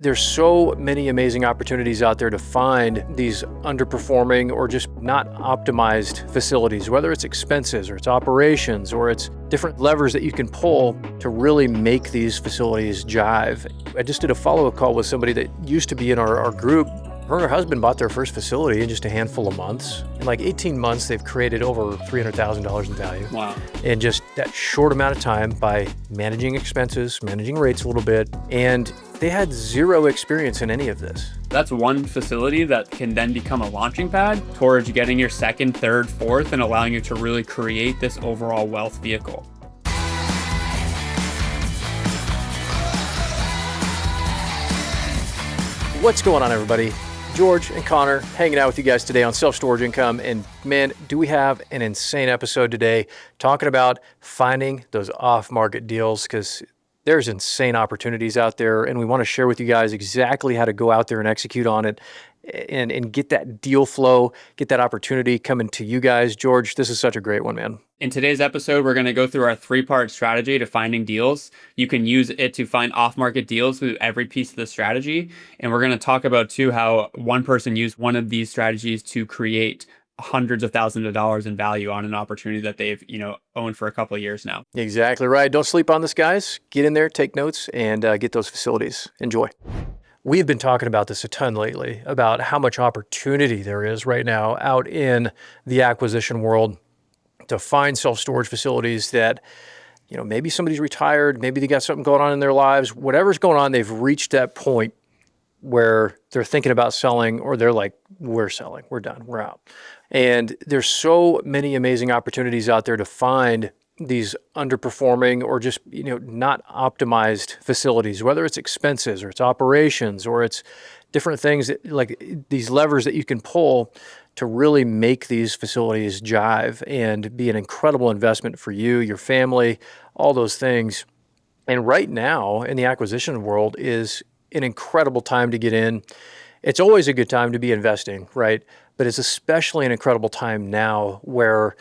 There's so many amazing opportunities out there to find these underperforming or just not optimized facilities, whether it's expenses or it's operations or it's different levers that you can pull to really make these facilities jive. I just did a follow-up call with somebody that used to be in our group. Her and her husband bought their first facility in just a handful of months. In like 18 months, they've created over $300,000 in value. Wow. In just that short amount of time by managing expenses, managing rates a little bit, and they had zero experience in any of this. That's one facility that can then become a launching pad towards getting your second, third, fourth, and allowing you to really create this overall wealth vehicle. What's going on, everybody? George and Connor hanging out with you guys today on Self-Storage Income. And man, do we have an insane episode today talking about finding those off-market deals, because there's insane opportunities out there, and we want to share with you guys exactly how to go out there and execute on it and get that deal flow, get that opportunity coming to you guys. George, this is such a great one, man. In today's episode, we're going to go through our three-part strategy to finding deals. You can use it to find off-market deals through every piece of the strategy. And we're going to talk about, too, how one person used one of these strategies to create hundreds of thousands of dollars in value on an opportunity that they've, owned for a couple of years now. Exactly right. Don't sleep on this, guys. Get in there, take notes, and get those facilities. Enjoy. We've been talking about this a ton lately, about how much opportunity there is right now out in the acquisition world to find self-storage facilities that, maybe somebody's retired, maybe they got something going on in their lives, whatever's going on, they've reached that point where they're thinking about selling, or they're like, we're selling, we're done, we're out. And there's so many amazing opportunities out there to find these underperforming or just, not optimized facilities, whether it's expenses or it's operations or it's different things that, like these levers that you can pull to really make these facilities jive and be an incredible investment for you, your family, all those things. And right now in the acquisition world is an incredible time to get in. It's always a good time to be investing, right? But it's especially an incredible time now where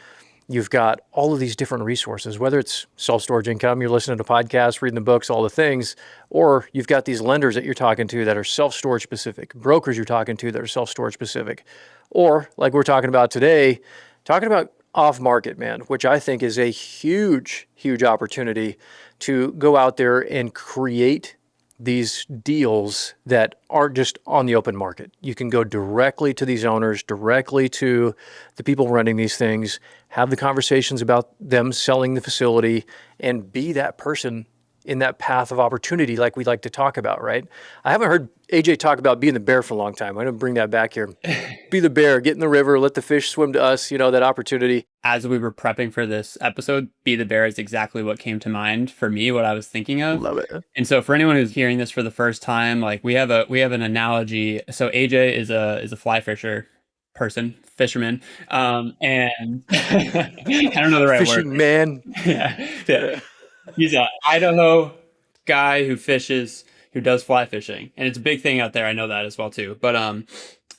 you've got all of these different resources, whether it's self-storage income, you're listening to podcasts, reading the books, all the things, or you've got these lenders that you're talking to that are self-storage specific, brokers you're talking to that are self-storage specific, or like we're talking about today, talking about off-market, man, which I think is a huge, huge opportunity to go out there and create these deals that aren't just on the open market. You can go directly to these owners, directly to the people running these things, have the conversations about them selling the facility, and be that person in that path of opportunity like we like to talk about, right? I haven't heard AJ talk about being the bear for a long time. I'm going to bring that back here. Be the bear, get in the river, let the fish swim to us, that opportunity. As we were prepping for this episode, be the bear is exactly what came to mind for me, what I was thinking of. Love it. And so for anyone who's hearing this for the first time, like we have an analogy. So AJ is a fly fisherman. And I don't know the right Fishing word. Man. Yeah. He's an Idaho guy who does fly fishing, and it's a big thing out there. I know that as well too. But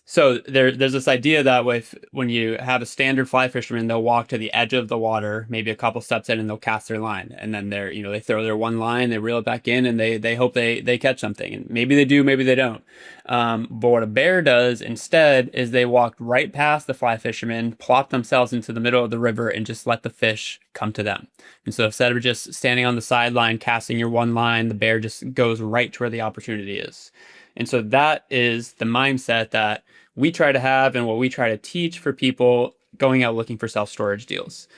so there's this idea that when you have a standard fly fisherman, they'll walk to the edge of the water, maybe a couple steps in, and they'll cast their line, and then they throw their one line, they reel it back in, and they hope they catch something, and maybe they do, maybe they don't. But what a bear does instead is they walk right past the fly fisherman, plop themselves into the middle of the river, and just let the fish come to them. And so instead of just standing on the sideline casting your one line, the bear just goes right to where the opportunity is. And so that is the mindset that we try to have and what we try to teach for people going out looking for self-storage deals.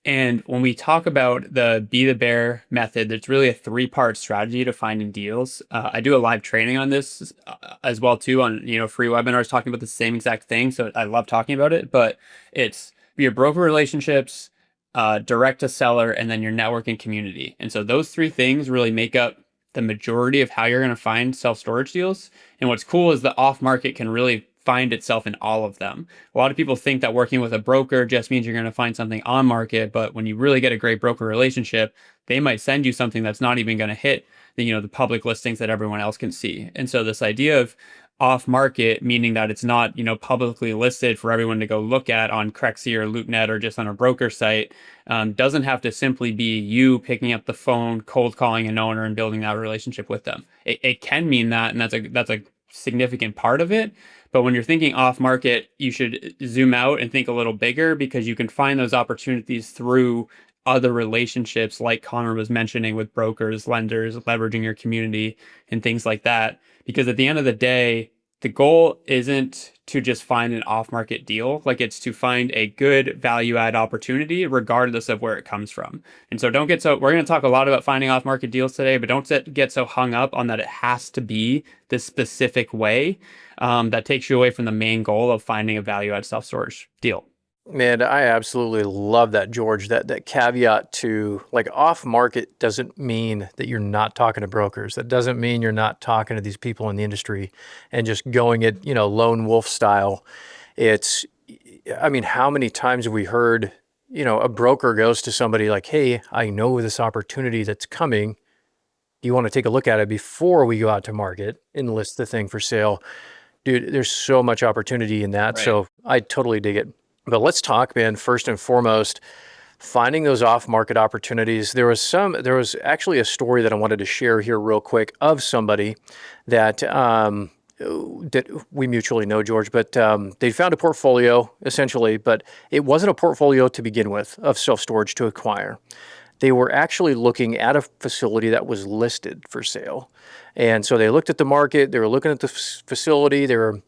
And when we talk about the Be the Bear method, there's really a three-part strategy to finding deals. I do a live training on this as well too on free webinars talking about the same exact thing. So I love talking about it, but it's your broker relationships, direct to seller, and then your network and community. And so those three things really make up the majority of how you're going to find self-storage deals. And what's cool is the off-market can really find itself in all of them. A lot of people think that working with a broker just means you're going to find something on market, but when you really get a great broker relationship, they might send you something that's not even going to hit the public listings that everyone else can see. And so this idea of off market, meaning that it's not, publicly listed for everyone to go look at on Crexi or LoopNet or just on a broker site, doesn't have to simply be you picking up the phone, cold calling an owner and building that relationship with them. It can mean that, and that's a significant part of it. But when you're thinking off market, you should zoom out and think a little bigger, because you can find those opportunities through other relationships, like Connor was mentioning, with brokers, lenders, leveraging your community and things like that. Because at the end of the day, the goal isn't to just find an off-market deal. Like, it's to find a good value add opportunity regardless of where it comes from. And so we're going to talk a lot about finding off-market deals today, but don't get so hung up on that it has to be this specific way. That takes you away from the main goal of finding a value add self-storage deal. Man, I absolutely love that, George. That caveat to, like, off market doesn't mean that you're not talking to brokers. That doesn't mean you're not talking to these people in the industry and just going it, lone wolf style. I mean, how many times have we heard, a broker goes to somebody like, hey, I know this opportunity that's coming. Do you want to take a look at it before we go out to market and list the thing for sale? Dude, there's so much opportunity in that. Right. So I totally dig it. But let's talk, man, first and foremost, finding those off-market opportunities. There was actually a story that I wanted to share here real quick of somebody that that we mutually know, George, but they found a portfolio essentially, but it wasn't a portfolio to begin with of self-storage to acquire. They were actually looking at a facility that was listed for sale. And so they looked at the market, they were looking at the facility, they were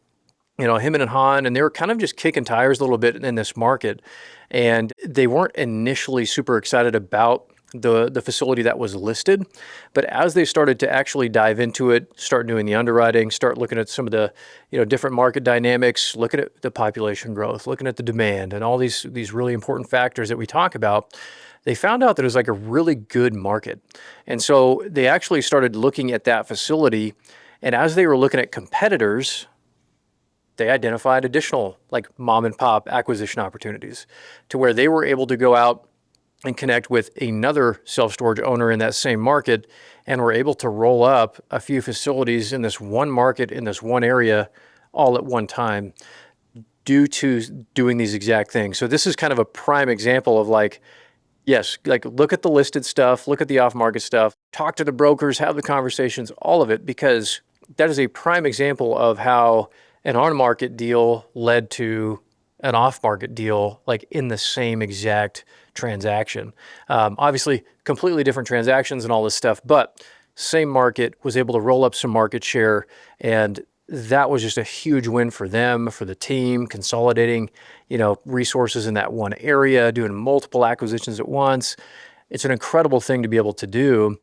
him and Han, and they were kind of just kicking tires a little bit in this market. And they weren't initially super excited about the facility that was listed. But as they started to actually dive into it, start doing the underwriting, start looking at some of the different market dynamics, looking at the population growth, looking at the demand, and all these really important factors that we talk about, they found out that it was like a really good market. And so they actually started looking at that facility. And as they were looking at competitors, they identified additional, like, mom and pop acquisition opportunities, to where they were able to go out and connect with another self-storage owner in that same market, and were able to roll up a few facilities in this one market, in this one area, all at one time, due to doing these exact things. So this is kind of a prime example of, like, yes, like, look at the listed stuff, look at the off-market stuff, talk to the brokers, have the conversations, all of it, because that is a prime example of how an on-market deal led to an off-market deal, like, in the same exact transaction. Obviously, completely different transactions and all this stuff, but same market, was able to roll up some market share, and that was just a huge win for them, for the team, consolidating, resources in that one area, doing multiple acquisitions at once. It's an incredible thing to be able to do.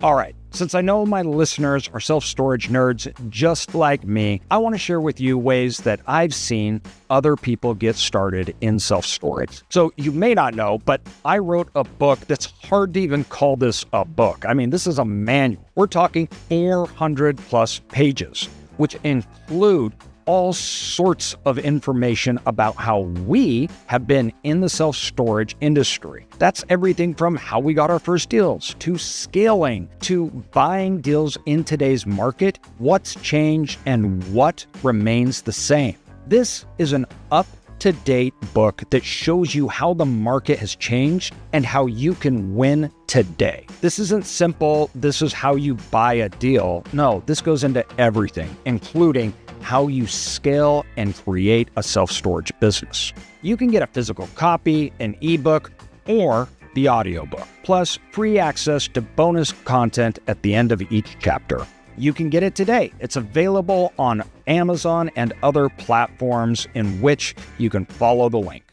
All right, since I know my listeners are self-storage nerds just like me, I want to share with you ways that I've seen other people get started in self-storage. So you may not know, but I wrote a book that's hard to even call this a book. I mean, this is a manual. We're talking 400 plus pages, which include all sorts of information about how we have been in the self-storage industry. That's everything from how we got our first deals, to scaling, to buying deals in today's market, what's changed and what remains the same. This is an up-to-date book that shows you how the market has changed and how you can win today. This isn't simple, this is how you buy a deal. No, this goes into everything, including how you scale and create a self-storage business. You can get a physical copy, an ebook, or the audiobook, plus free access to bonus content at the end of each chapter. You can get it today. It's available on Amazon and other platforms in which you can follow the link.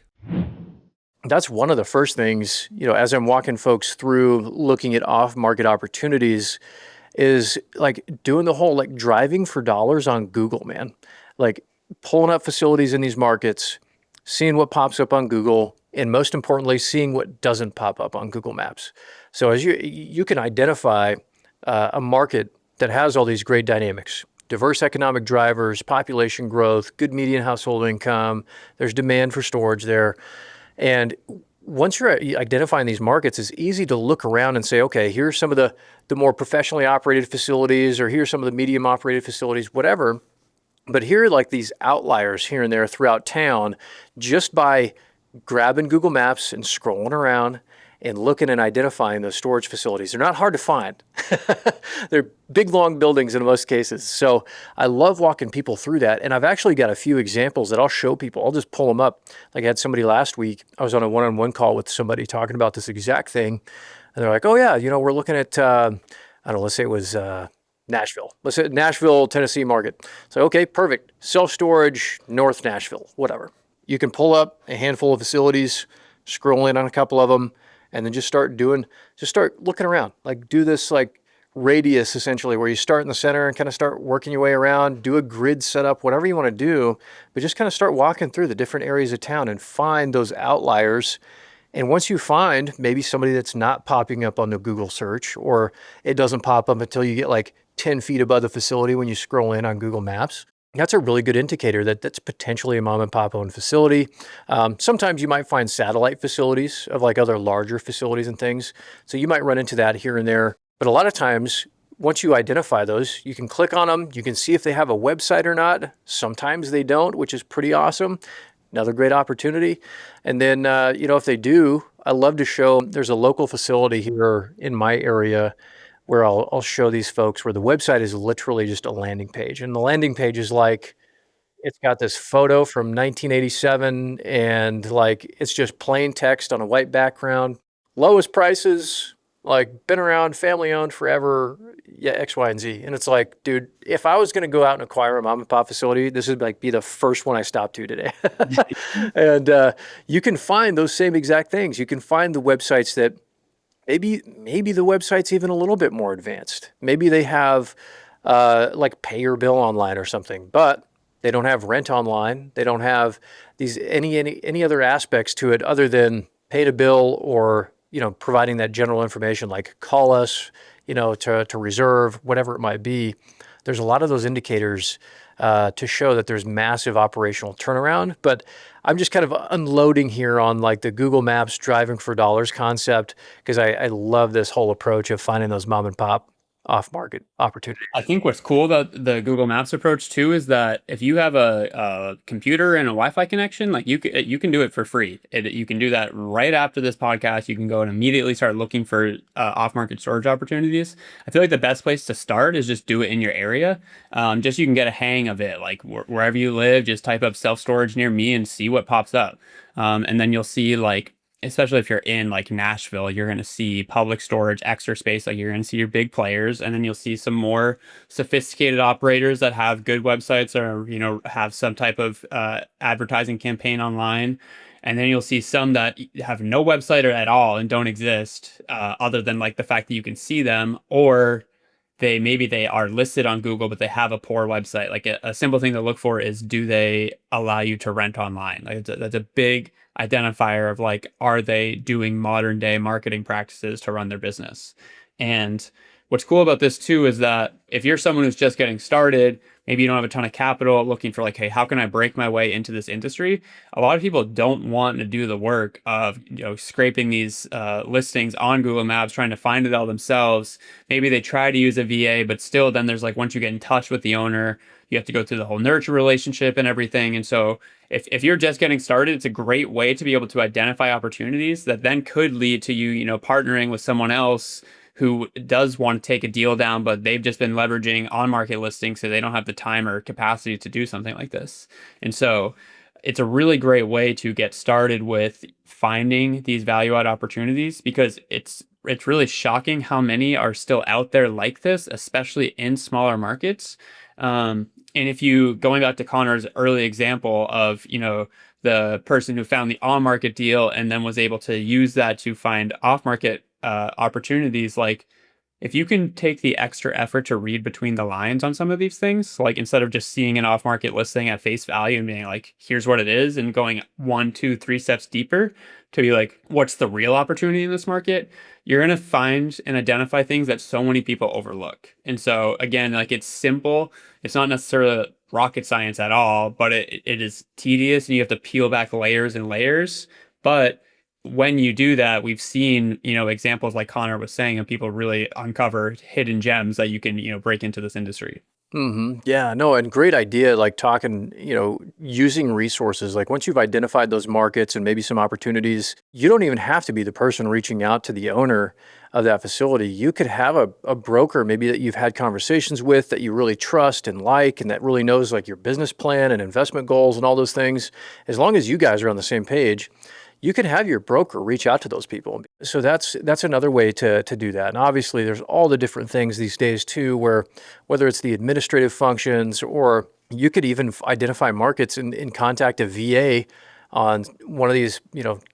That's one of the first things, as I'm walking folks through looking at off-market opportunities, is like doing the whole, like, driving for dollars on Google, man. Like, pulling up facilities in these markets, seeing what pops up on Google, and most importantly, seeing what doesn't pop up on Google Maps. So as you can identify a market that has all these great dynamics, diverse economic drivers, population growth, good median household income, there's demand for storage there. And once you're identifying these markets, it's easy to look around and say, okay, here's some of the more professionally operated facilities, or here's some of the medium operated facilities, whatever. But here are like these outliers here and there throughout town, just by grabbing Google Maps and scrolling around and looking and identifying those storage facilities. They're not hard to find. They're big, long buildings in most cases. So I love walking people through that. And I've actually got a few examples that I'll show people. I'll just pull them up. Like I had somebody last week, I was on a one-on-one call with somebody talking about this exact thing. And they're like, oh yeah, we're looking at, I don't know, let's say it was Nashville. Let's say Nashville, Tennessee market. So, okay, perfect. Self-storage, North Nashville, whatever. You can pull up a handful of facilities, scroll in on a couple of them, and then just start looking around. Like do this like radius essentially where you start in the center and kind of start working your way around, do a grid setup, whatever you want to do, but just kind of start walking through the different areas of town and find those outliers. And once you find maybe somebody that's not popping up on the Google search, or it doesn't pop up until you get like 10 feet above the facility when you scroll in on Google Maps, that's a really good indicator that that's potentially a mom and pop owned facility. Sometimes you might find satellite facilities of like other larger facilities and things. So you might run into that here and there. But a lot of times, once you identify those, you can click on them. You can see if they have a website or not. Sometimes they don't, which is pretty awesome. Another great opportunity. And then, if they do, I love to show, there's a local facility here in my area where I'll show these folks where the website is literally just a landing page. And the landing page is like, it's got this photo from 1987 and like, it's just plain text on a white background. Lowest prices, like been around, family owned forever, yeah, X, Y, and Z. And it's like, dude, if I was going to go out and acquire a mom and pop facility, this would like be the first one I stopped to today. And you can find those same exact things. You can find the websites that maybe the website's even a little bit more advanced. Maybe they have like pay your bill online or something, but they don't have rent online. They don't have these any other aspects to it other than pay to bill or providing that general information like call us, to reserve, whatever it might be. There's a lot of those indicators to show that there's massive operational turnaround. But I'm just kind of unloading here on like the Google Maps driving for dollars concept because I love this whole approach of finding those mom and pop off-market opportunities. I think what's cool about the Google Maps approach too is that if you have a computer and a Wi-Fi connection, like you can do it for free. You can do that right after this podcast. You can go and immediately start looking for off-market storage opportunities. I feel like the best place to start is just do it in your area. Just so you can get a hang of it. Like wherever you live, just type up self-storage near me and see what pops up. And then you'll see like, especially if you're in like Nashville, you're going to see Public Storage, Extra Space, like you're going to see your big players, and then you'll see some more sophisticated operators that have good websites or, have some type of advertising campaign online. And then you'll see some that have no website at all and don't exist other than like the fact that you can see them, or they are listed on Google, but they have a poor website. Like a simple thing to look for is, do they allow you to rent online? Like that's a big identifier of like, are they doing modern day marketing practices to run their business? And what's cool about this too is that if you're someone who's just getting started, maybe you don't have a ton of capital, looking for like, hey, how can I break my way into this industry? A lot of people don't want to do the work of scraping these listings on Google Maps, trying to find it all themselves. Maybe they try to use a VA, but still then there's like, once you get in touch with the owner, you have to go through the whole nurture relationship and everything. And so if you're just getting started, it's a great way to be able to identify opportunities that then could lead to you, partnering with someone else who does want to take a deal down, but they've just been leveraging on-market listings, so they don't have the time or capacity to do something like this. And so it's a really great way to get started with finding these value-add opportunities, because it's really shocking how many are still out there like this, especially in smaller markets. And if you, going back to Connor's early example of, the person who found the on-market deal and then was able to use that to find off-market opportunities, like if you can take the extra effort to read between the lines on some of these things, like instead of just seeing an off-market listing at face value and being like, here's what it is, and going 1, 2, 3 steps deeper to be like, what's the real opportunity in this market? You're going to find and identify things that so many people overlook. And so again, like it's simple. It's not necessarily rocket science at all, but it is tedious and you have to peel back layers and layers. But when you do that, we've seen, examples like Connor was saying, and people really uncover hidden gems that you can, break into this industry. Yeah, no, and great idea. Like talking, using resources. Like once you've identified those markets and maybe some opportunities, you don't even have to be the person reaching out to the owner of that facility. You could have a broker maybe that you've had conversations with that you really trust and like, and that really knows like your business plan and investment goals and all those things. As long as you guys are on the same page, you can have your broker reach out to those people. So that's another way to do that. And obviously, there's all the different things these days too, where whether it's the administrative functions or you could even identify markets and contact a VA on one of these,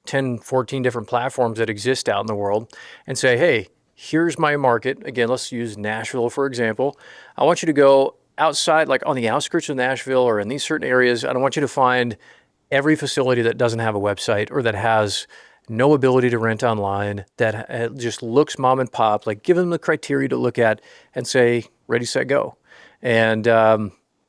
10, 14 different platforms that exist out in the world and say, hey, here's my market. Again, let's use Nashville, for example. I want you to go outside, like on the outskirts of Nashville or in these certain areas. I don't want you to find every facility that doesn't have a website or that has no ability to rent online, that just looks mom and pop. Like give them the criteria to look at and say, ready, set, go. And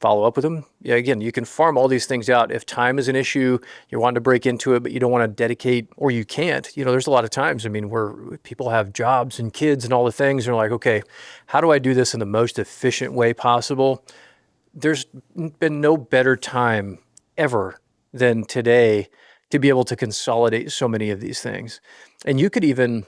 follow up with them. Yeah, again, you can farm all these things out. If time is an issue, you're wanting to break into it, but you don't want to dedicate, or you can't. There's a lot of times, where people have jobs and kids and all the things. And they're like, okay, how do I do this in the most efficient way possible? There's been no better time ever than today to be able to consolidate so many of these things. And you could even,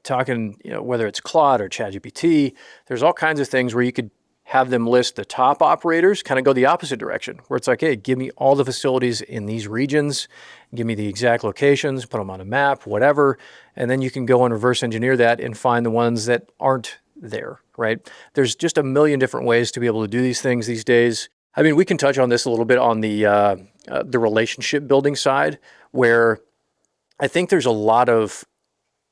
talking, whether it's Claude or ChatGPT, there's all kinds of things where you could have them list the top operators, kind of go the opposite direction, where it's like, hey, give me all the facilities in these regions, give me the exact locations, put them on a map, whatever. And then you can go and reverse engineer that and find the ones that aren't there, right? There's just a million different ways to be able to do these things these days. We can touch on this a little bit on the relationship building side, where I think there's a lot of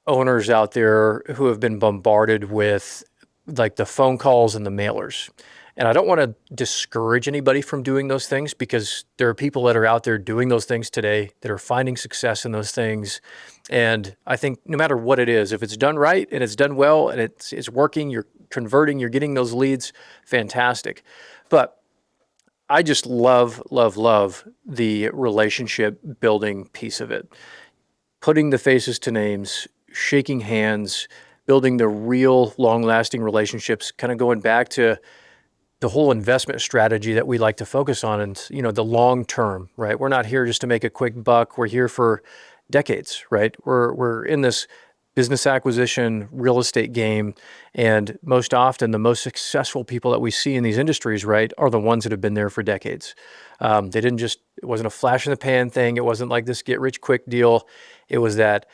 owners out there who have been bombarded with like the phone calls and the mailers. And I don't want to discourage anybody from doing those things, because there are people that are out there doing those things today that are finding success in those things. And I think no matter what it is, if it's done right and it's done well and it's working, you're converting, you're getting those leads, fantastic. But I just love the relationship building piece of it. Putting the faces to names, shaking hands, building the real long-lasting relationships, kind of going back to the whole investment strategy that we like to focus on, and the long term, right? We're not here just to make a quick buck. We're here for decades, right? We're in this business acquisition, real estate game. And most often, the most successful people that we see in these industries, right, are the ones that have been there for decades. It wasn't a flash in the pan thing. It wasn't like this get rich quick deal. It was that,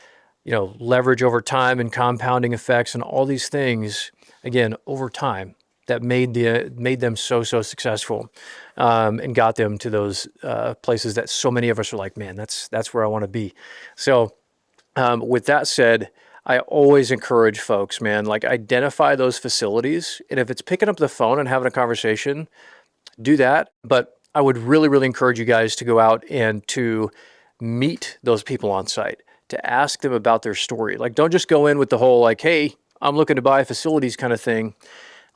leverage over time and compounding effects and all these things, again, over time, that made them so successful, and got them to those places that so many of us are like, man, that's where I want to be. So with that said, I always encourage folks, man, like identify those facilities. And if it's picking up the phone and having a conversation, do that. But I would really, really encourage you guys to go out and to meet those people on site, to ask them about their story. Like, don't just go in with the whole like, hey, I'm looking to buy facilities kind of thing.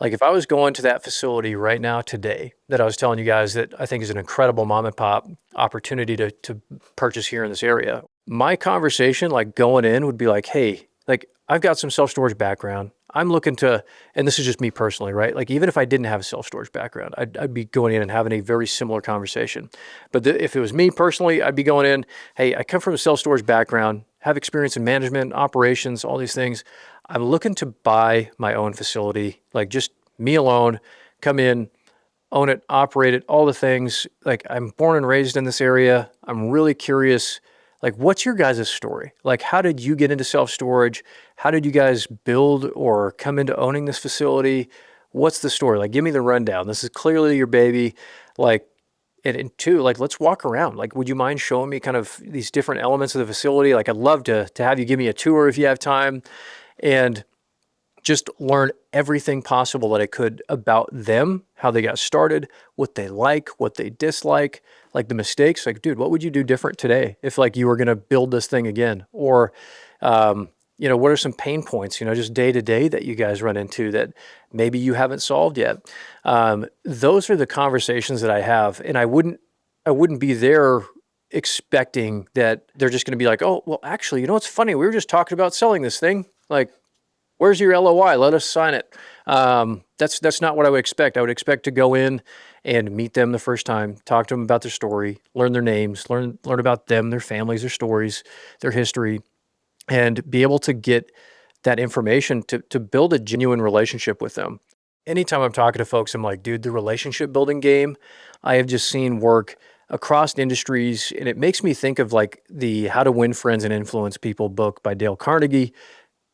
Like if I was going to that facility right now today that I was telling you guys that I think is an incredible mom and pop opportunity to purchase here in this area, my conversation like going in would be like, hey, like I've got some self-storage background. I'm looking to, and this is just me personally, right? Like even if I didn't have a self-storage background, I'd be going in and having a very similar conversation. But if it was me personally, I'd be going in, hey, I come from a self-storage background, have experience in management, operations, all these things. I'm looking to buy my own facility, like just me alone, come in, own it, operate it, all the things. Like I'm born and raised in this area. I'm really curious. Like, what's your guys' story? Like, how did you get into self-storage? How did you guys build or come into owning this facility? What's the story? Like, give me the rundown. This is clearly your baby. Like, and two, like, let's walk around. Like, would you mind showing me kind of these different elements of the facility? Like, I'd love to have you give me a tour if you have time, and just learn everything possible that I could about them, how they got started, what they like, what they dislike, like the mistakes. Like, dude, what would you do different today if like you were going to build this thing again? Or, what are some pain points, just day to day that you guys run into that maybe you haven't solved yet? Those are the conversations that I have, and I wouldn't be there expecting that they're just going to be like, oh, well, actually, what's funny? We were just talking about selling this thing. Like, where's your LOI? Let us sign it. That's not what I would expect. I would expect to go in and meet them the first time, talk to them about their story, learn their names, learn about them, their families, their stories, their history, and be able to get that information to build a genuine relationship with them. Anytime I'm talking to folks, I'm like, dude, the relationship building game, I have just seen work across industries, and it makes me think of like the How to Win Friends and Influence People book by Dale Carnegie,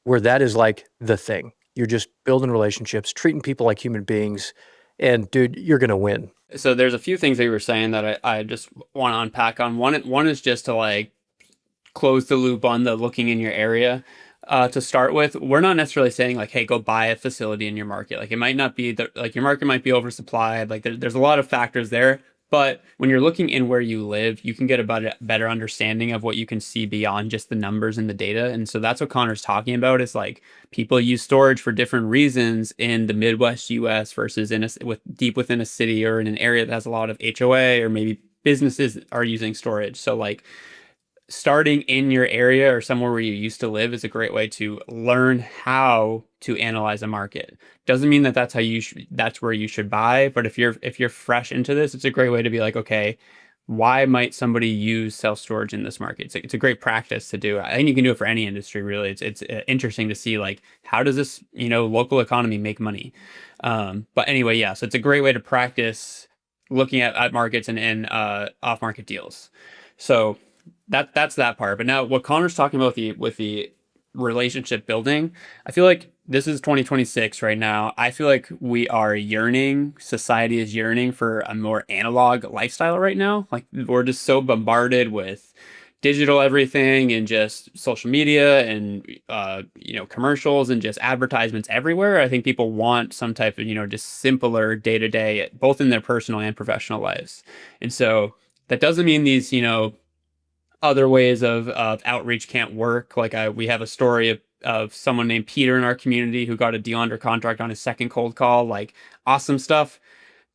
where that is like the thing. You're just building relationships, treating people like human beings, and dude, you're gonna win. So there's a few things that you were saying that I just want to unpack on. One is just to like close the loop on the looking in your area. To start with, we're not necessarily saying like, hey, go buy a facility in your market. Like it might not be like your market might be oversupplied. Like there's a lot of factors there. But when you're looking in where you live, you can get a better understanding of what you can see beyond just the numbers and the data. And so that's what Connor's talking about is like people use storage for different reasons in the Midwest US versus deep within a city or in an area that has a lot of HOA, or maybe businesses are using storage. So like starting in your area or somewhere where you used to live is a great way to learn how to analyze a market. Doesn't mean that that's where you should buy, but if you're fresh into this, it's a great way to be like, okay, why might somebody use self-storage in this market? It's a great practice to do. I think you can do it for any industry, really. It's interesting to see like, how does this, local economy make money? But anyway, yeah, so it's a great way to practice looking at markets and off-market deals. So that's that part. But now what Connor's talking about with the relationship building, I feel like this is 2026 right now. I feel like society is yearning for a more analog lifestyle right now. Like we're just so bombarded with digital everything and just social media and commercials and just advertisements everywhere. I think people want some type of just simpler day to day, both in their personal and professional lives. And so that doesn't mean these other ways of outreach can't work. Like we have a story of someone named Peter in our community who got a deal under contract on his second cold call. Like awesome stuff.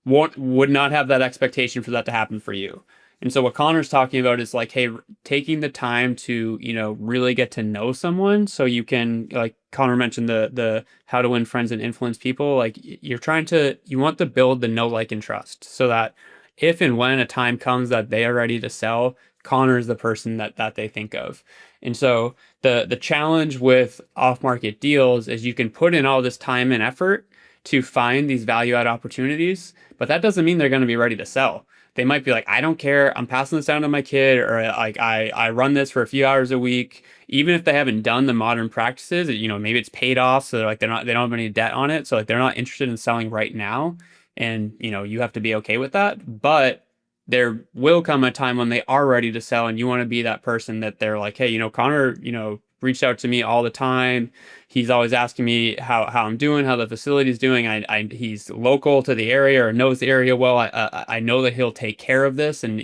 Would not have that expectation for that to happen for you. And so what Connor's talking about is like, hey, taking the time to, really get to know someone so you can, like Connor mentioned, the How to Win Friends and Influence People. Like you want to build the know, like, and trust so that if and when a time comes that they are ready to sell, Connor is the person that they think of. And so the challenge with off-market deals is you can put in all this time and effort to find these value-add opportunities, but that doesn't mean they're going to be ready to sell. They might be like, I don't care, I'm passing this down to my kid, or like I run this for a few hours a week. Even if they haven't done the modern practices, maybe it's paid off, so they don't have any debt on it, so like they're not interested in selling right now. And you have to be okay with that. But there will come a time when they are ready to sell, and you want to be that person that they're like, hey, Connor, reached out to me all the time. He's always asking me how I'm doing, how the facility's doing. He's local to the area or knows the area well. I know that he'll take care of this and,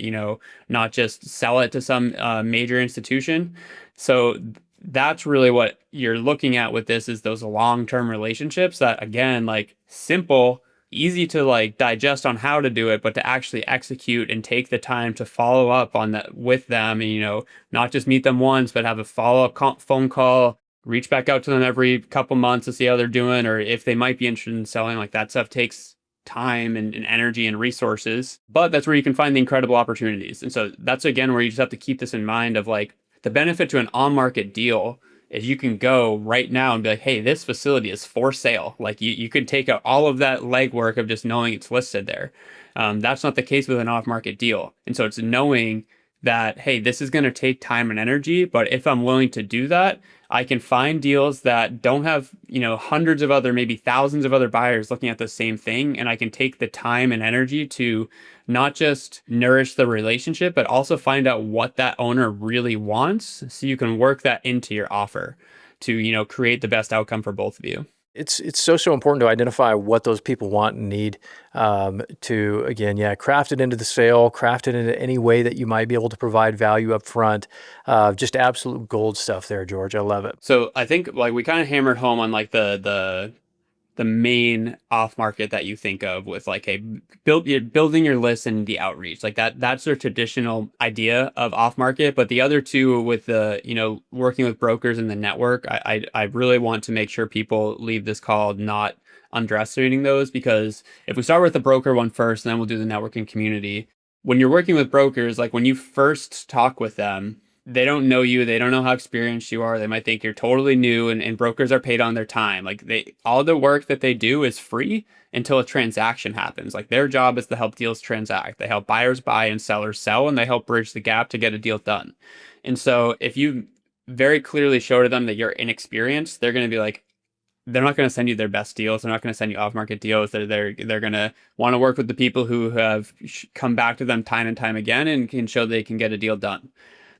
not just sell it to some major institution. So that's really what you're looking at with this, is those long-term relationships that, again, like simple, easy to like digest on how to do it, but to actually execute and take the time to follow up on that with them, and not just meet them once, but have a follow-up phone call, reach back out to them every couple months to see how they're doing, or if they might be interested in selling. Like that stuff takes time and energy and resources, but that's where you can find the incredible opportunities. And so that's again where you just have to keep this in mind of like the benefit to an on-market deal is you can go right now and be like, hey, this facility is for sale. Like you could take out all of that legwork of just knowing it's listed there. That's not the case with an off-market deal. And so it's knowing that, hey, this is going to take time and energy, but if I'm willing to do that, I can find deals that don't have, hundreds of other, maybe thousands of other buyers looking at the same thing. And I can take the time and energy to not just nourish the relationship, but also find out what that owner really wants. So you can work that into your offer to, create the best outcome for both of you. It's so important to identify what those people want and need, to, again, craft it into the sale, craft it into any way that you might be able to provide value up front. Just absolute gold stuff there, George. I love it. So I think like we kind of hammered home on like the main off market that you think of with like, hey, building your list and the outreach, like that's their traditional idea of off market. But the other two with the, working with brokers in the network, I really want to make sure people leave this call not underestimating those, because if we start with the broker one first, and then we'll do the networking community. When you're working with brokers, like when you first talk with them, they don't know you. They don't know how experienced you are. They might think you're totally new, and brokers are paid on their time. Like all the work that they do is free until a transaction happens. Like their job is to help deals transact. They help buyers buy and sellers sell, and they help bridge the gap to get a deal done. And so if you very clearly show to them that you're inexperienced, they're going to be like, they're not going to send you their best deals. They're not going to send you off-market deals. They're going to want to work with the people who have come back to them time and time again and can show they can get a deal done.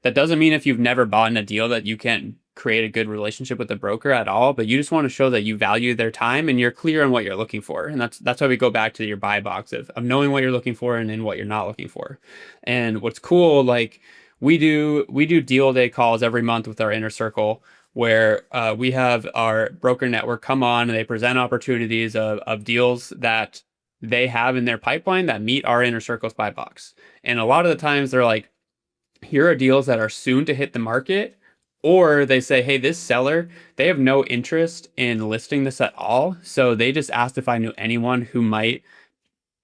That doesn't mean if you've never bought in a deal that you can't create a good relationship with the broker at all, but you just want to show that you value their time and you're clear on what you're looking for. And that's why we go back to your buy box of knowing what you're looking for and what you're not looking for. And what's cool, like we do deal day calls every month with our inner circle, where we have our broker network come on and they present opportunities of deals that they have in their pipeline that meet our inner circle's buy box. And a lot of the times they're like, here are deals that are soon to hit the market, or they say, hey, this seller, they have no interest in listing this at all. So they just asked if I knew anyone who might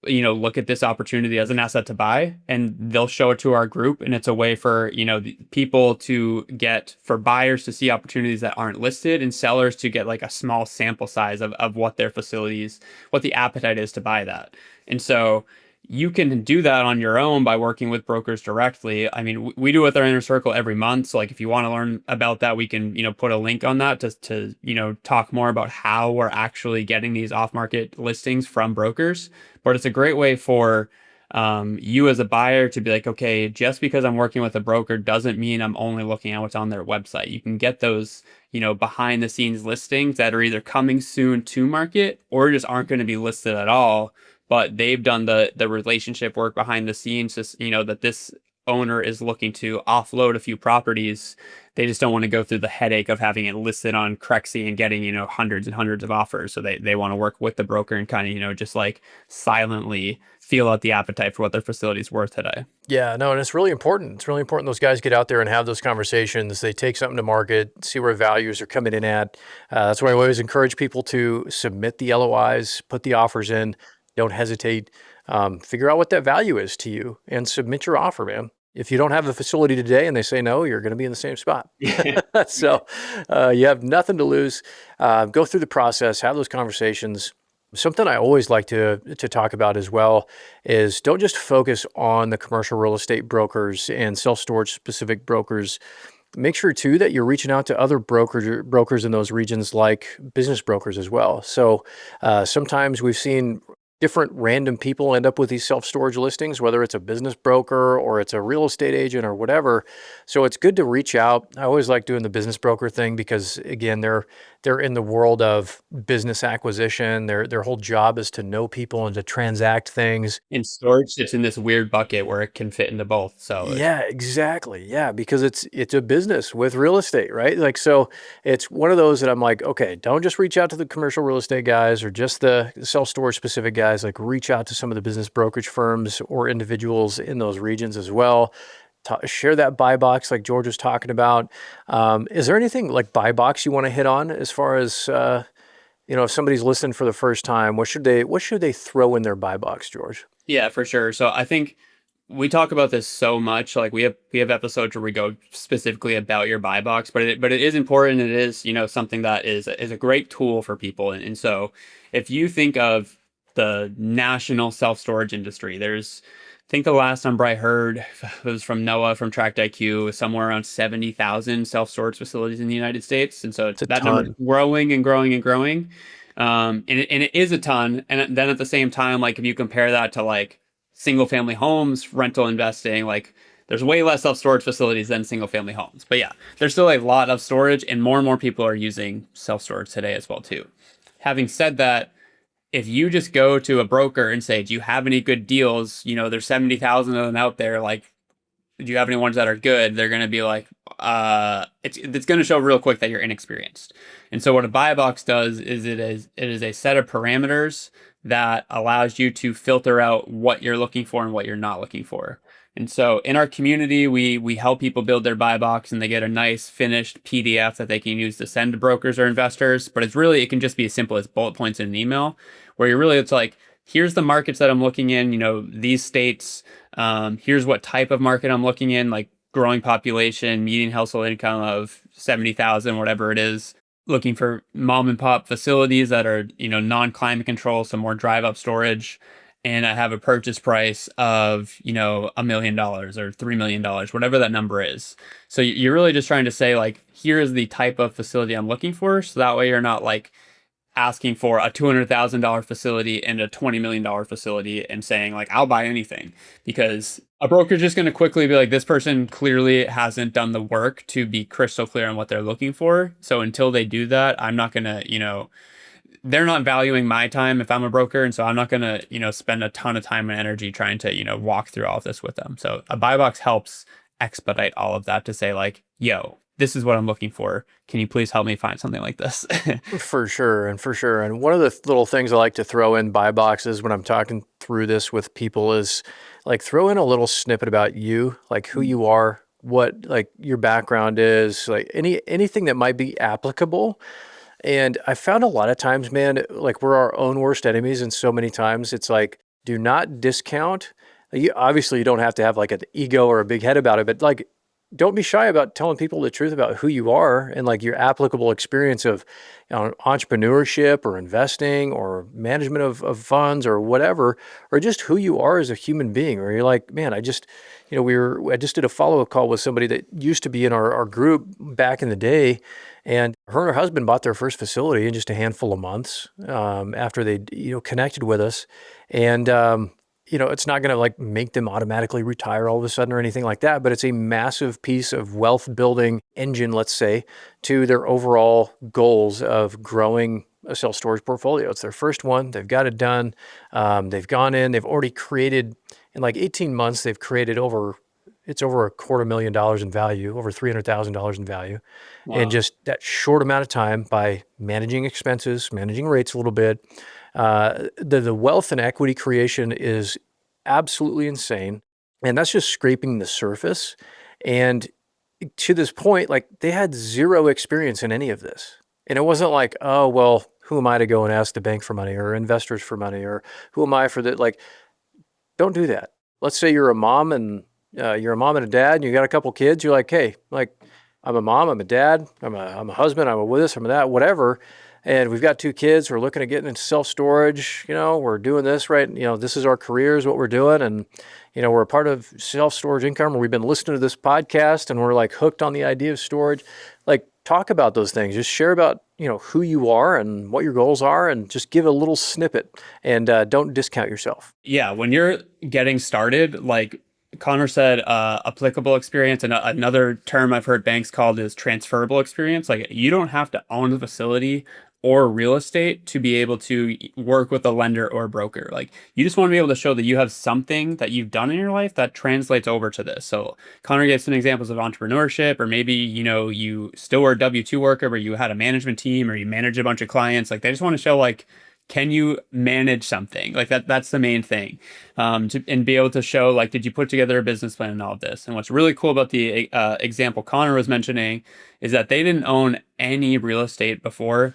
look at this opportunity as an asset to buy, and they'll show it to our group. And it's a way for, people for buyers to see opportunities that aren't listed, and sellers to get like a small sample size of what their facilities, what the appetite is to buy that. And so you can do that on your own by working with brokers directly. I mean, we do it with our inner circle every month. So like, if you want to learn about that, we can, put a link on that to talk more about how we're actually getting these off-market listings from brokers. But it's a great way for you as a buyer to be like, okay, just because I'm working with a broker doesn't mean I'm only looking at what's on their website. You can get those, behind the scenes listings that are either coming soon to market or just aren't going to be listed at all. But they've done the relationship work behind the scenes, just, that this owner is looking to offload a few properties. They just don't want to go through the headache of having it listed on Crexi and getting, hundreds and hundreds of offers. So they want to work with the broker and kind of, just like silently feel out the appetite for what their facility is worth today. Yeah, no, and it's really important. It's really important those guys get out there and have those conversations. They take something to market, see where values are coming in at. That's why I always encourage people to submit the LOIs, put the offers in. Don't hesitate. Figure out what that value is to you and submit your offer, man. If you don't have a facility today and they say no, you're going to be in the same spot. So you have nothing to lose. Go through the process, have those conversations. Something I always like to talk about as well is don't just focus on the commercial real estate brokers and self-storage specific brokers. Make sure too that you're reaching out to other brokers in those regions, like business brokers as well. So sometimes we've seen different random people end up with these self-storage listings, whether it's a business broker or it's a real estate agent or whatever. So it's good to reach out. I always like doing the business broker thing because, again, they're in the world of business acquisition. Their whole job is to know people and to transact things. In storage, it's in this weird bucket where it can fit into both. So yeah, exactly. Yeah, because it's a business with real estate, right? Like, so it's one of those that I'm like, okay, don't just reach out to the commercial real estate guys or just the self-storage specific guys. Like, reach out to some of the business brokerage firms or individuals in those regions as well. Share that buy box like George was talking about. Is there anything like buy box you want to hit on as far as, if somebody's listening for the first time, what should they throw in their buy box, George? Yeah, for sure. So I think we talk about this so much. Like we have episodes where we go specifically about your buy box, but it is important. It is, something that is a great tool for people. And so if you think of the national self-storage industry, I think the last number I heard was from Noah from Tract IQ, somewhere around 70,000 self-storage facilities in the United States. And so that number is growing and growing and growing. And it is a ton. And then at the same time, like if you compare that to like single family homes, rental investing, like there's way less self-storage facilities than single family homes. But yeah, there's still a lot of storage, and more people are using self-storage today as well too. Having said that, if you just go to a broker and say, do you have any good deals? There's 70,000 of them out there. Like, do you have any ones that are good? They're going to be like, it's going to show real quick that you're inexperienced. And so what a buy box does is it is a set of parameters that allows you to filter out what you're looking for and what you're not looking for. And so in our community, we help people build their buy box, and they get a nice finished PDF that they can use to send to brokers or investors. But it can just be as simple as bullet points in an email, where it's like, here's the markets that I'm looking in, these states, here's what type of market I'm looking in, like growing population, median household income of 70,000, whatever it is. Looking for mom and pop facilities that are, non-climate control, so more drive up storage. And I have a purchase price of, $1 million or $3 million, whatever that number is. So you're really just trying to say, like, here is the type of facility I'm looking for. So that way you're not like asking for a $200,000 facility and a $20 million facility and saying, like, I'll buy anything, because a broker's just going to quickly be like, this person clearly hasn't done the work to be crystal clear on what they're looking for. So until they do that, I'm not going to, they're not valuing my time if I'm a broker. And so I'm not going to, spend a ton of time and energy trying to, walk through all of this with them. So a buy box helps expedite all of that to say, like, yo, this is what I'm looking for. Can you please help me find something like this? For sure. And one of the little things I like to throw in buy boxes when I'm talking through this with people is like, throw in a little snippet about you, like who you are, what like your background is, like anything that might be applicable. And I found a lot of times, man, like we're our own worst enemies. And so many times it's like, do not discount. Obviously you don't have to have like an ego or a big head about it, but like, don't be shy about telling people the truth about who you are and like your applicable experience of entrepreneurship or investing or management of funds or whatever, or just who you are as a human being. Or you're like, man, I just did a follow-up call with somebody that used to be in our group back in the day. And her husband bought their first facility in just a handful of months after they connected with us. And it's not going to like make them automatically retire all of a sudden or anything like that, but it's a massive piece of wealth building engine, let's say, to their overall goals of growing a self-storage portfolio. It's their first one. They've got it done. They've gone in, they've already created, in like 18 months, they've created over $250,000 in value, over $300,000 in value. Wow. And just that short amount of time by managing expenses, managing rates a little bit. The wealth and equity creation is absolutely insane. And that's just scraping the surface. And to this point, like they had zero experience in any of this. And it wasn't like, oh, well, who am I to go and ask the bank for money or investors for money, or who am I for that? Like, don't do that. Let's say you're a mom and a dad and you got a couple kids. You're like, hey, like I'm a mom, I'm a dad, I'm a husband, I'm a this, I'm a that, whatever. And we've got 2 kids. We're looking at getting into self-storage. We're doing this, right? This is our career, is what we're doing. And, we're a part of Self-Storage Income, where we've been listening to this podcast and we're like hooked on the idea of storage. Like, talk about those things. Just share about, who you are and what your goals are, and just give a little snippet, and don't discount yourself. Yeah. When you're getting started, like Connor said, applicable experience, and another term I've heard banks called is transferable experience. Like, you don't have to own the facility or real estate to be able to work with a lender or a broker. Like, you just want to be able to show that you have something that you've done in your life that translates over to this. So Connor gave some examples of entrepreneurship, or maybe, you still were a W-2 worker, but you had a management team, or you manage a bunch of clients. Like, they just want to show, like, can you manage something like that? That's the main thing, and be able to show, like, did you put together a business plan and all of this? And what's really cool about the example Connor was mentioning is that they didn't own any real estate before.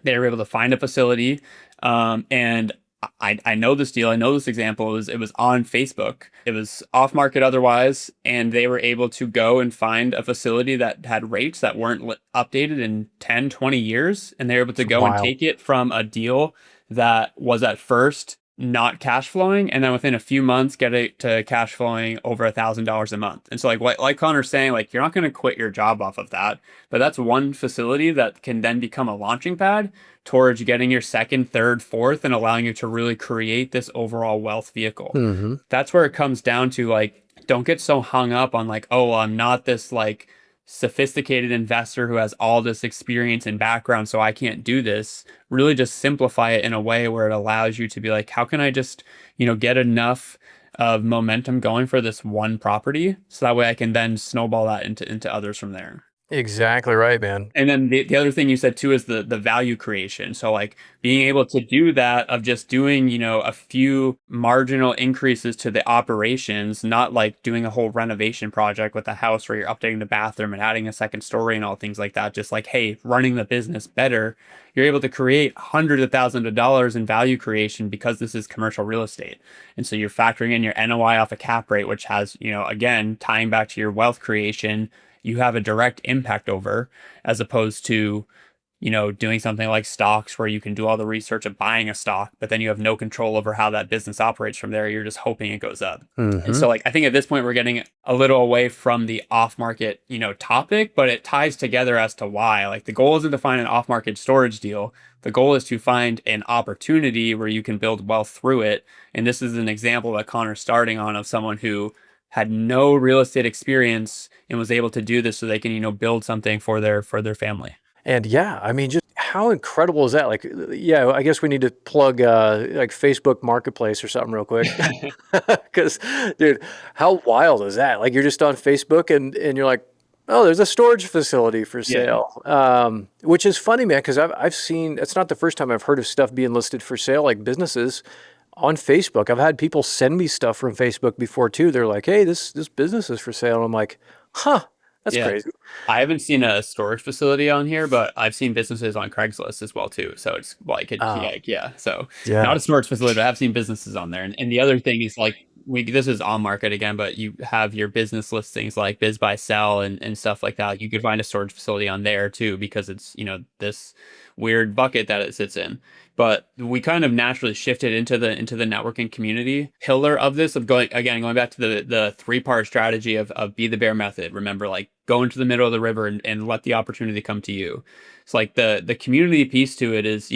They were able to find a facility, and I know this deal. I know this example. It was on Facebook. It was off market otherwise, and they were able to go and find a facility that had rates that weren't updated in 10, 20 years. And they were able to go and take it from a deal that was at first not cash flowing, and then within a few months get it to cash flowing over $1,000 a month. And so like Connor's saying, like, you're not going to quit your job off of that, but that's one facility that can then become a launching pad towards getting your second, third, fourth, and allowing you to really create this overall wealth vehicle. Mm-hmm. That's where it comes down to, like, don't get so hung up on like, oh, I'm not this like sophisticated investor who has all this experience and background, so I can't do this. Really just simplify it in a way where it allows you to be like, how can I just, get enough of momentum going for this one property, so that way I can then snowball that into others from there. Exactly right, man. And then the other thing you said too is the value creation. So like being able to do that of just doing, a few marginal increases to the operations, not like doing a whole renovation project with a house where you're updating the bathroom and adding a second story and all things like that. Just like, hey, running the business better, you're able to create hundreds of thousands of dollars in value creation because this is commercial real estate. And so you're factoring in your NOI off a cap rate, which has, again, tying back to your wealth creation, you have a direct impact over, as opposed to, doing something like stocks where you can do all the research of buying a stock, but then you have no control over how that business operates from there. You're just hoping it goes up. And so like, I think at this point we're getting a little away from the off market, topic, but it ties together as to why. Like the goal isn't to find an off market storage deal. The goal is to find an opportunity where you can build wealth through it. And this is an example that Connor's starting on of someone who had no real estate experience and was able to do this so they can, build something for their family. And yeah, I mean, just how incredible is that? Like, yeah, I guess we need to plug like Facebook Marketplace or something real quick. Because, dude, how wild is that? Like, you're just on Facebook and you're like, oh, there's a storage facility for sale. Which is funny, man, because I've seen, it's not the first time I've heard of stuff being listed for sale, like businesses on Facebook. I've had people send me stuff from Facebook before too. They're like, hey, this business is for sale. And I'm like, huh. That's crazy. I haven't seen a storage facility on here, but I've seen businesses on Craigslist as well too. So it's like, So not a storage facility, but I've seen businesses on there. And the other thing is like, this is on market again, but you have your business listings like Biz Buy Sell and stuff like that. You could find a storage facility on there too, because it's, this weird bucket that it sits in. But we kind of naturally shifted into the networking community pillar of this, of going back to the 3-part strategy of be the bear method. Remember, like, go into the middle of the river and let the opportunity come to you. It's like the community piece to it is,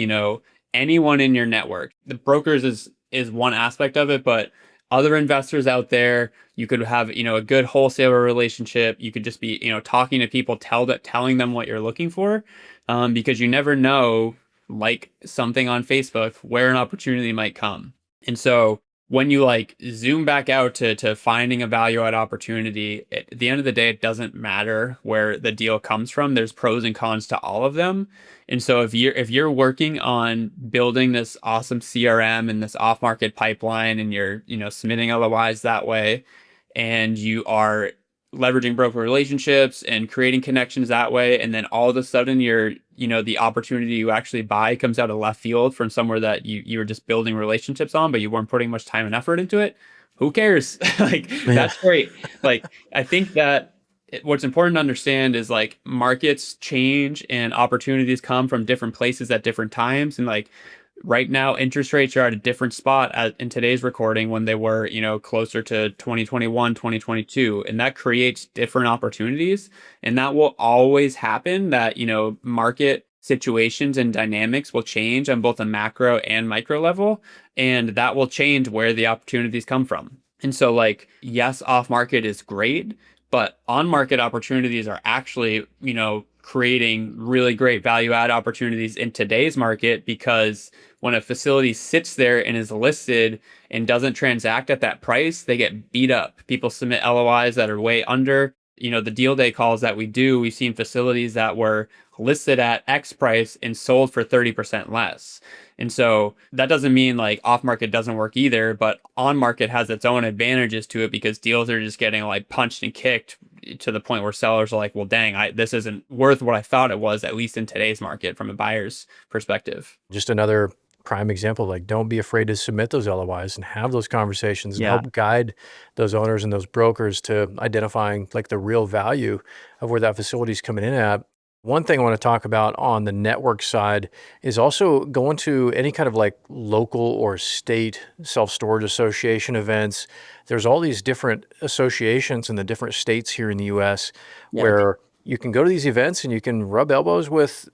anyone in your network. The brokers is one aspect of it, but other investors out there, you could have, a good wholesaler relationship. You could just be, talking to people, telling them what you're looking for, because you never know, like something on Facebook, where an opportunity might come. And so when you like zoom back out to finding a value add opportunity, at the end of the day, it doesn't matter where the deal comes from. There's pros and cons to all of them. And so if you're working on building this awesome CRM and this off market pipeline, and you're, submitting LOIs that way, and you are leveraging broker relationships and creating connections that way, and then all of a sudden the opportunity you actually buy comes out of left field from somewhere that you were just building relationships on, but you weren't putting much time and effort into it. Who cares? Like, that's great. Like, I think that what's important to understand is like markets change and opportunities come from different places at different times. And like, right now, interest rates are at a different spot in today's recording when they were, closer to 2021, 2022. And that creates different opportunities. And that will always happen, that, market situations and dynamics will change on both a macro and micro level. And that will change where the opportunities come from. And so like, yes, off market is great, but on market opportunities are actually, creating really great value add opportunities in today's market, because when a facility sits there and is listed and doesn't transact at that price, they get beat up. People submit LOIs that are way under. The deal day calls that we do, we've seen facilities that were listed at X price and sold for 30% less. And so that doesn't mean like off market doesn't work either, but on market has its own advantages to it, because deals are just getting like punched and kicked to the point where sellers are like, well, dang, this isn't worth what I thought it was, at least in today's market from a buyer's perspective. Just another prime example, like, don't be afraid to submit those LOIs and have those conversations and help guide those owners and those brokers to identifying like the real value of where that facility is coming in at. One thing I want to talk about on the network side is also going to any kind of like local or state self-storage association events. There's all these different associations in the different states here in the US where you can go to these events and you can rub elbows with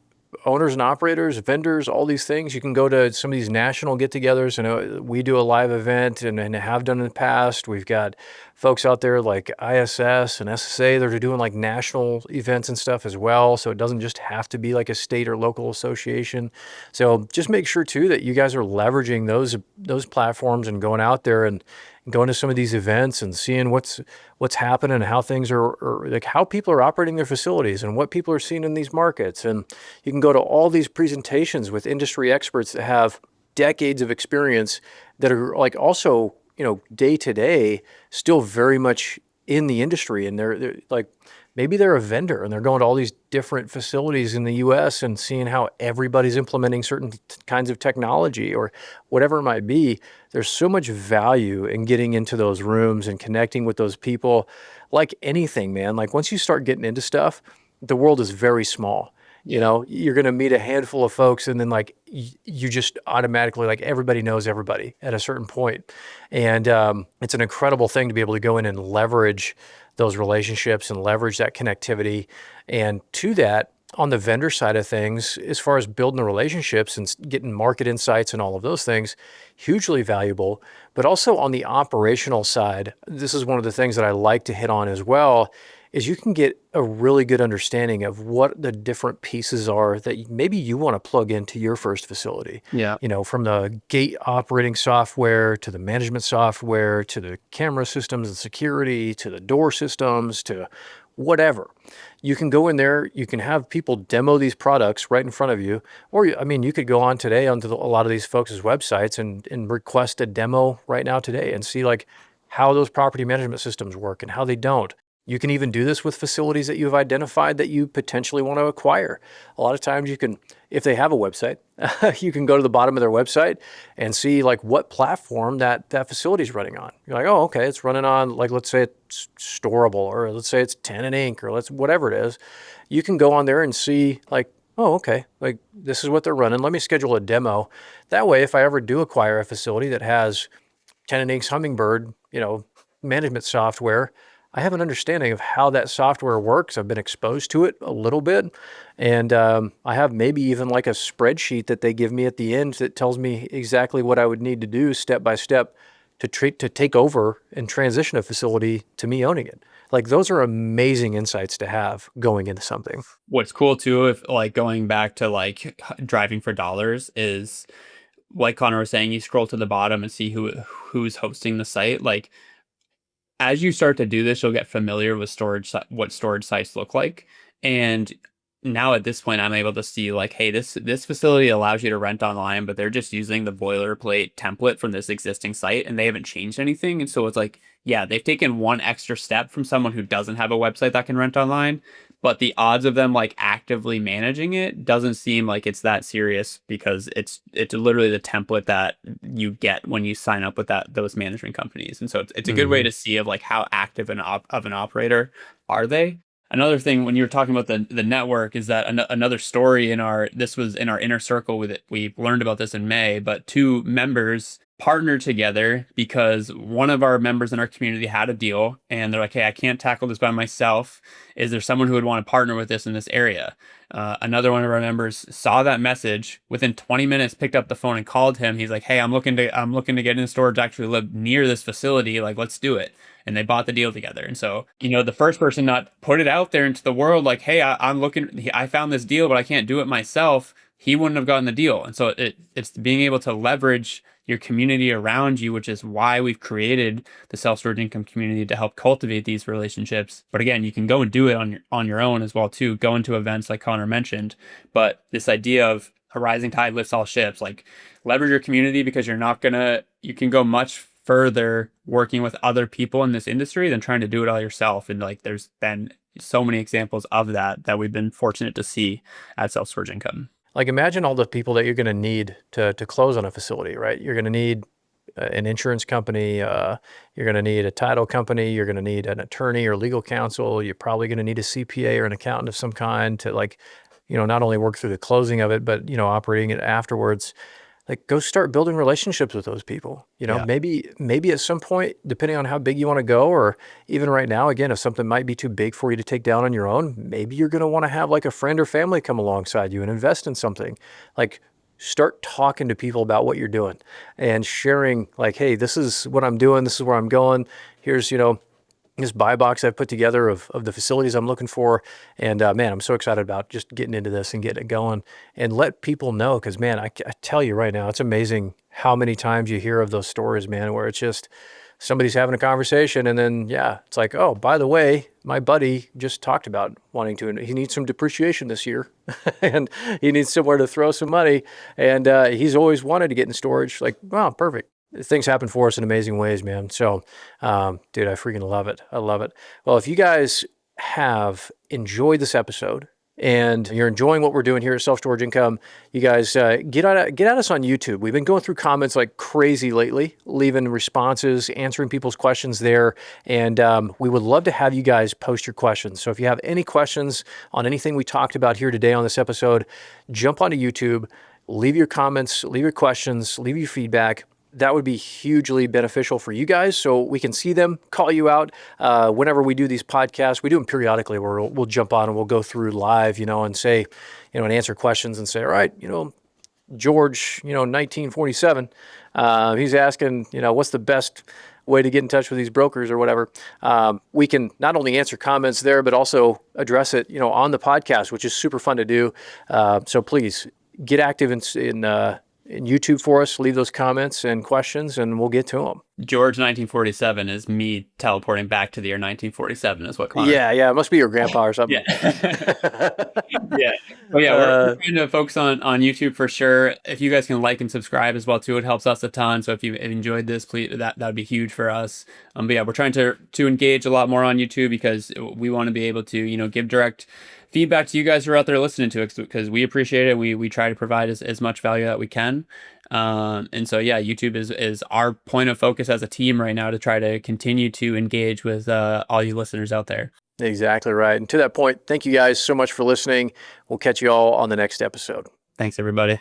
owners and operators, vendors, all these things. You can go to some of these national get-togethers. We do a live event and have done in the past. We've got folks out there like ISS and SSA that are doing like national events and stuff as well. So it doesn't just have to be like a state or local association. So just make sure too that you guys are leveraging those platforms and going out there and going to some of these events and seeing what's happening and how things are like how people are operating their facilities and what people are seeing in these markets. And you can go to all these presentations with industry experts that have decades of experience that are like also, day to day still very much in the industry. And they're like, maybe they're a vendor and they're going to all these different facilities in the US and seeing how everybody's implementing certain kinds of technology or whatever it might be. There's so much value in getting into those rooms and connecting with those people. Like anything, man, like once you start getting into stuff, the world is very small. You're going to meet a handful of folks and then like you just automatically, like everybody knows everybody at a certain point. And it's an incredible thing to be able to go in and leverage those relationships and leverage that connectivity. And to that, on the vendor side of things, as far as building the relationships and getting market insights and all of those things, hugely valuable. But also on the operational side, this is one of the things that I like to hit on as well, is you can get a really good understanding of what the different pieces are that maybe you want to plug into your first facility. Yeah. From the gate operating software to the management software to the camera systems and security to the door systems to whatever. You can go in there, you can have people demo these products right in front of you. Or, you could go on today onto a lot of these folks' websites and request a demo right now today and see like how those property management systems work and how they don't. You can even do this with facilities that you've identified that you potentially want to acquire. A lot of times you can, if they have a website, you can go to the bottom of their website and see like what platform that facility is running on. You're like, oh, okay, it's running on, like, let's say it's Storable, or let's say it's Tenant Inc., or whatever it is. You can go on there and see like, oh, okay, like this is what they're running. Let me schedule a demo. That way, if I ever do acquire a facility that has Tenant Inc.'s Hummingbird, management software, I have an understanding of how that software works. I've been exposed to it a little bit. And I have maybe even like a spreadsheet that they give me at the end that tells me exactly what I would need to do step by step to take over and transition a facility to me owning it. Like those are amazing insights to have going into something. What's cool too, if like going back to like driving for dollars, is like Connor was saying, you scroll to the bottom and see who's hosting the site. Like, as you start to do this, you'll get familiar with what storage sites look like. And now at this point, I'm able to see like, hey, this facility allows you to rent online, but they're just using the boilerplate template from this existing site and they haven't changed anything. And so it's like, yeah, they've taken one extra step from someone who doesn't have a website that can rent online, but the odds of them like actively managing it doesn't seem like it's that serious, because it's literally the template that you get when you sign up with those management companies. And so it's a good way to see of like how active of an operator are they. Another thing, when you were talking about the network, is that another story this was in our inner circle with it. We learned about this in May, but two members partnered together because one of our members in our community had a deal and they're like, hey, I can't tackle this by myself. Is there someone who would want to partner with this in this area? Another one of our members saw that message, within 20 minutes picked up the phone and called him. He's like, hey, I'm looking to get in storage, actually live near this facility. Like, let's do it. And they bought the deal together. And so, the first person not put it out there into the world, like, hey, I found this deal, but I can't do it myself. He wouldn't have gotten the deal. And so it's being able to leverage your community around you, which is why we've created the self-storage income community, to help cultivate these relationships. But again, you can go and do it on your own as well too. Go into events like Connor mentioned. But this idea of a rising tide lifts all ships, like leverage your community, because you can go much further working with other people in this industry than trying to do it all yourself. And like there's been so many examples of that we've been fortunate to see at Self-Storage Income. Like imagine all the people that you're going to need to close on a facility, right? You're going to need an insurance company, you're going to need a title company, you're going to need an attorney or legal counsel, you're probably going to need a CPA or an accountant of some kind to not only work through the closing of it, but operating it afterwards. Like go start building relationships with those people. Yeah. Maybe at some point, depending on how big you want to go, or even right now, again, if something might be too big for you to take down on your own, maybe you're going to want to have like a friend or family come alongside you and invest in something. Like start talking to people about what you're doing and sharing like, hey, this is what I'm doing. This is where I'm going. Here's, this buy box I've put together of the facilities I'm looking for. And man, I'm so excited about just getting into this and getting it going and let people know. Because man, I tell you right now, it's amazing how many times you hear of those stories, man, where it's just somebody's having a conversation and then, yeah, it's like, oh, by the way, my buddy just talked about wanting to, he needs some depreciation this year and he needs somewhere to throw some money. And he's always wanted to get in storage. Like, wow, perfect. Things happen for us in amazing ways, man. So, dude, I freaking love it. I love it. Well, if you guys have enjoyed this episode and you're enjoying what we're doing here at Self Storage Income, you guys get at us on YouTube. We've been going through comments like crazy lately, leaving responses, answering people's questions there. And we would love to have you guys post your questions. So if you have any questions on anything we talked about here today on this episode, jump onto YouTube, leave your comments, leave your questions, leave your feedback. That would be hugely beneficial for you guys so we can see them, call you out. Whenever we do these podcasts, we do them periodically where we'll jump on and we'll go through live, and say, and answer questions and say, all right, George, 1947, he's asking, what's the best way to get in touch with these brokers or whatever. We can not only answer comments there, but also address it, on the podcast, which is super fun to do. So please get active in YouTube for us, leave those comments and questions, and we'll get to them. George 1947 is me teleporting back to the year 1947 is what Connor. Yeah. It must be your grandpa or something. Yeah. Yeah. Oh yeah, we're trying to focus on YouTube for sure. If you guys can like and subscribe as well too, it helps us a ton. So if you enjoyed this, please, that would be huge for us. But yeah, we're trying to engage a lot more on YouTube because we want to be able to, give direct feedback to you guys who are out there listening to it because we appreciate it. We try to provide as much value that we can. And so, yeah, YouTube is our point of focus as a team right now to try to continue to engage with all you listeners out there. Exactly right. And to that point, thank you guys so much for listening. We'll catch you all on the next episode. Thanks, everybody.